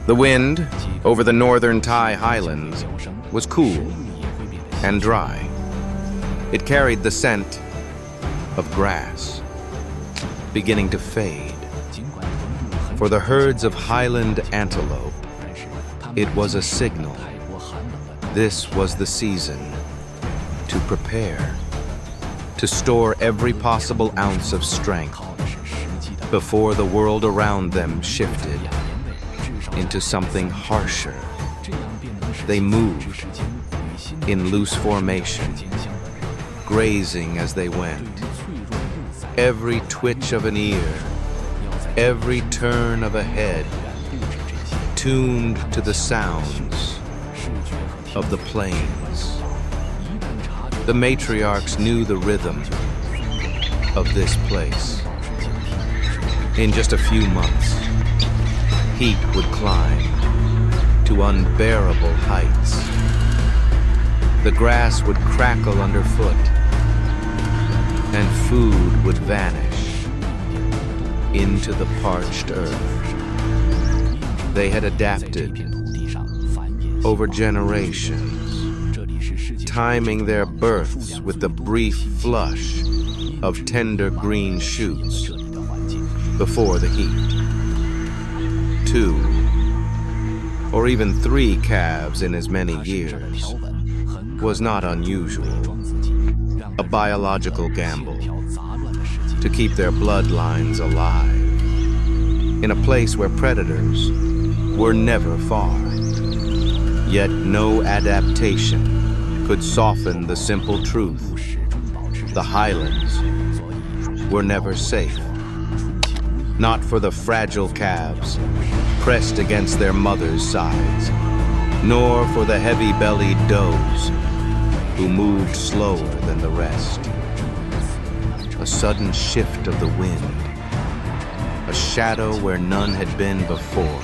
The wind over the northern Thai Highlands was cool and dry. It carried the scent of grass, beginning to fade. For the herds of Highland antelope, it was a signal. This was the season to prepare, to store every possible ounce of strength before the world around them shifted into something harsher. They moved in loose formation, grazing as they went. Every twitch of an ear, every turn of a head, tuned to the sounds of the plains. The matriarchs knew the rhythm of this place. In just a few months, heat would climb to unbearable heights. The grass would crackle underfoot, and food would vanish into the parched earth. They had adapted over generations, timing their births with the brief flush of tender green shoots before the heat. 2 or even 3 calves in as many years was not unusual. A biological gamble to keep their bloodlines alive in a place where predators were never far. Yet no adaptation could soften the simple truth. The Highlands were never safe. Not for the fragile calves pressed against their mothers' sides, nor for the heavy-bellied does who moved slower than the rest. A sudden shift of the wind, a shadow where none had been before,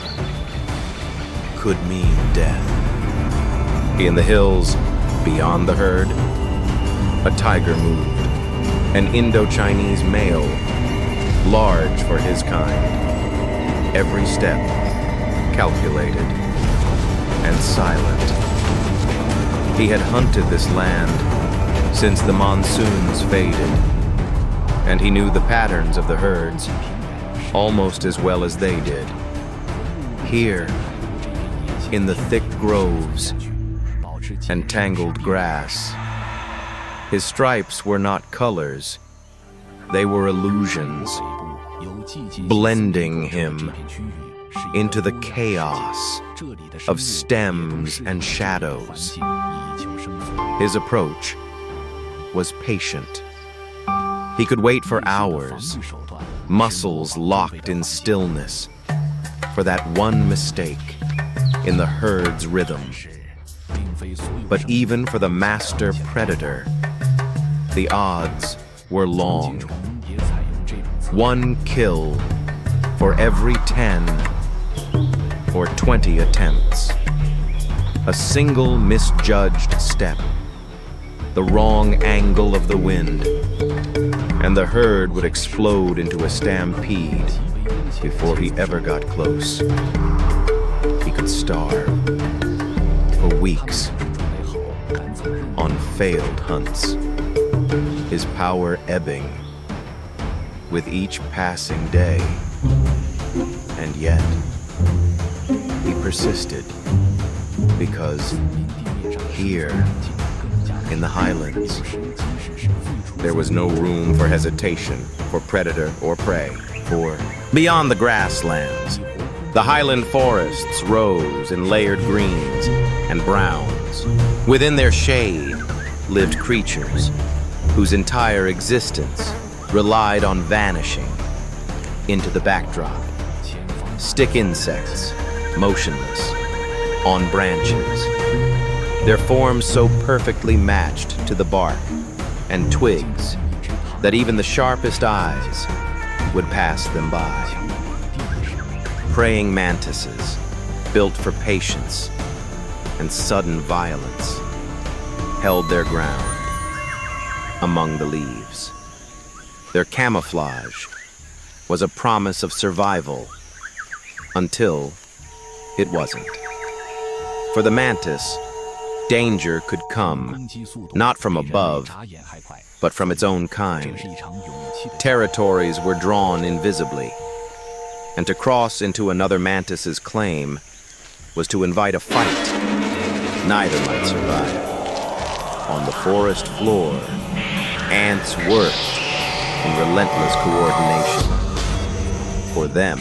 could mean death. In the hills beyond the herd, a tiger moved, an Indochinese male, large for his kind. Every step calculated and silent. He had hunted this land since the monsoons faded, and he knew the patterns of the herds almost as well as they did. Here, in the thick groves and tangled grass, his stripes were not colors, they were illusions, blending him into the chaos of stems and shadows. His approach was patient. He could wait for hours, muscles locked in stillness, for that one mistake in the herd's rhythm. But even for the master predator, the odds were long. 1 kill for every 10 or 20 attempts. A single misjudged step, the wrong angle of the wind, and the herd would explode into a stampede before he ever got close. He could starve for weeks on failed hunts, his power ebbing with each passing day. And yet, he persisted because here in the Highlands, there was no room for hesitation, for predator or prey. For beyond the grasslands, the highland forests rose in layered greens and browns. Within their shade lived creatures whose entire existence relied on vanishing into the backdrop. Stick insects, motionless, on branches, their forms so perfectly matched to the bark and twigs that even the sharpest eyes would pass them by. Praying mantises, built for patience and sudden violence, held their ground among the leaves. Their camouflage was a promise of survival until It wasn't. For the mantis, danger could come, not from above, but from its own kind. Territories were drawn invisibly, and to cross into another mantis's claim was to invite a fight. Neither might survive. On the forest floor, ants worked in relentless coordination. For them,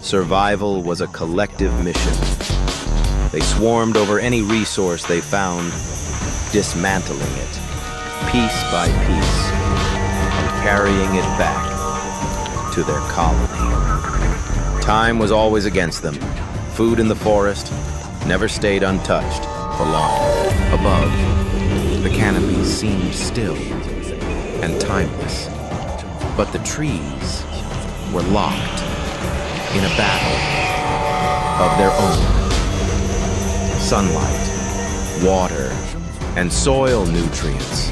survival was a collective mission. They swarmed over any resource they found, dismantling it, piece by piece, and carrying it back to their colony. Time was always against them. Food in the forest never stayed untouched for long. Above, the canopy seemed still and timeless, but the trees were locked in a battle of their own. Sunlight, water, and soil nutrients,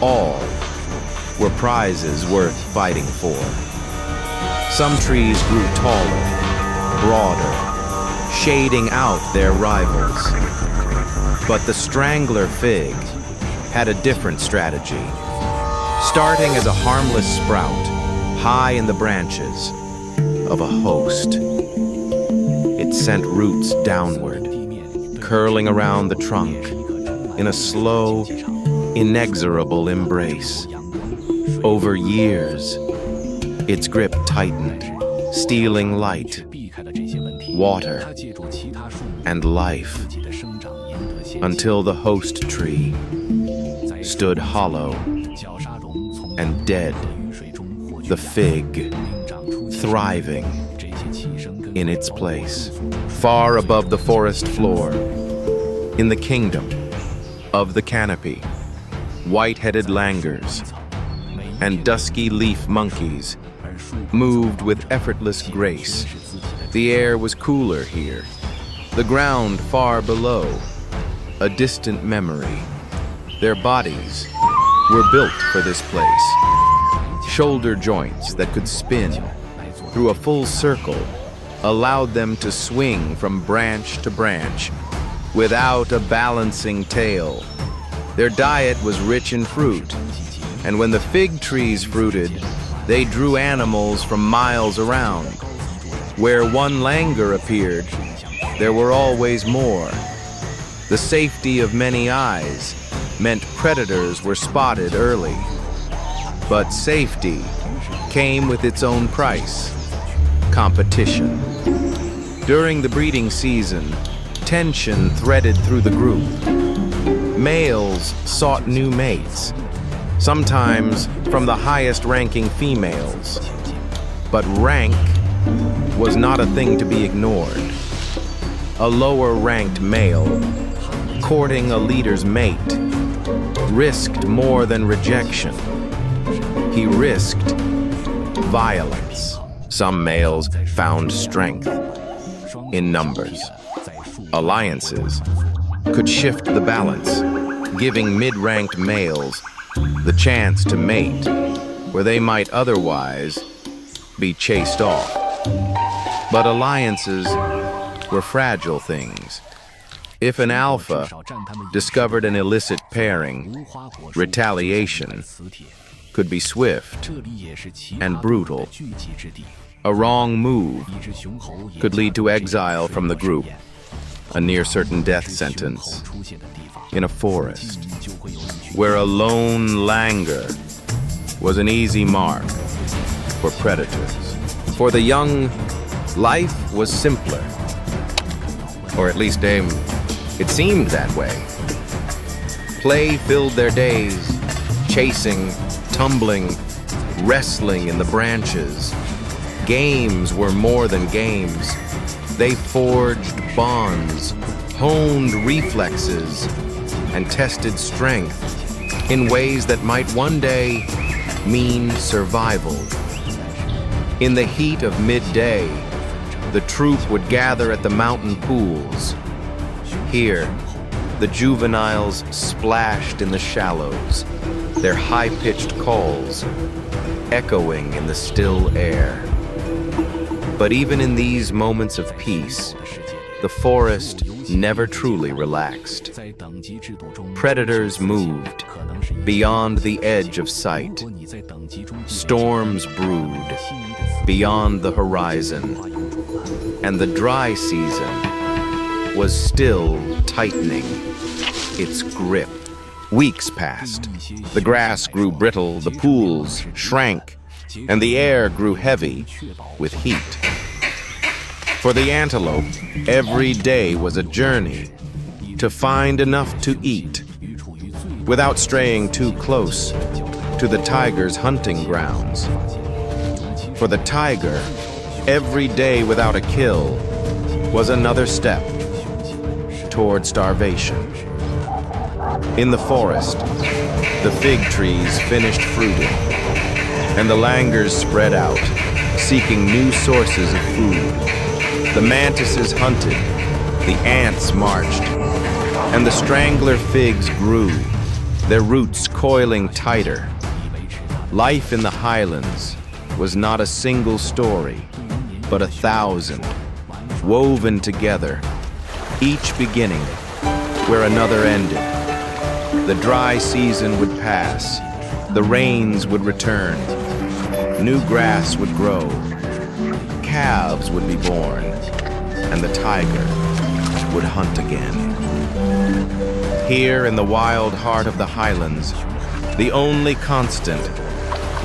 all were prizes worth fighting for. Some trees grew taller, broader, shading out their rivals. But the strangler fig had a different strategy. Starting as a harmless sprout, high in the branches of a host, it sent roots downward, curling around the trunk in a slow, inexorable embrace. Over years, its grip tightened, stealing light, water, and life, until the host tree stood hollow and dead, the fig thriving in its place. Far above the forest floor, in the kingdom of the canopy, white-headed langurs and dusky leaf monkeys moved with effortless grace. The air was cooler here, the ground far below, a distant memory. Their bodies were built for this place. Shoulder joints that could spin through a full circle allowed them to swing from branch to branch without a balancing tail. Their diet was rich in fruit, and when the fig trees fruited, they drew animals from miles around. Where one langur appeared, there were always more. The safety of many eyes meant predators were spotted early. But safety came with its own price: competition. During the breeding season, tension threaded through the group. Males sought new mates, sometimes from the highest-ranking females. But rank was not a thing to be ignored. A lower-ranked male, courting a leader's mate, risked more than rejection. He risked violence. Some males found strength in numbers. Alliances could shift the balance, giving mid-ranked males the chance to mate where they might otherwise be chased off. But alliances were fragile things. If an alpha discovered an illicit pairing, retaliation could be swift and brutal. A wrong move could lead to exile from the group, a near-certain death sentence in a forest, where a lone langur was an easy mark for predators. For the young, life was simpler, or at least it seemed that way. Play filled their days, chasing, tumbling, wrestling in the branches. Games were more than games. They forged bonds, honed reflexes, and tested strength in ways that might one day mean survival. In the heat of midday, the troop would gather at the mountain pools. Here, the juveniles splashed in the shallows, their high-pitched calls echoing in the still air. But even in these moments of peace, the forest never truly relaxed. Predators moved beyond the edge of sight. Storms brewed beyond the horizon, and the dry season was still tightening its grip. Weeks passed. The grass grew brittle, the pools shrank, and the air grew heavy with heat. For the antelope, every day was a journey to find enough to eat without straying too close to the tiger's hunting grounds. For the tiger, every day without a kill was another step toward starvation. In the forest, the fig trees finished fruiting, and the langurs spread out, seeking new sources of food. The mantises hunted, the ants marched, and the strangler figs grew, their roots coiling tighter. Life in the Highlands was not a single story, but 1,000, woven together, each beginning where another ended. The dry season would pass, the rains would return, new grass would grow, calves would be born, and the tiger would hunt again. Here in the wild heart of the Highlands, the only constant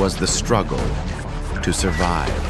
was the struggle to survive.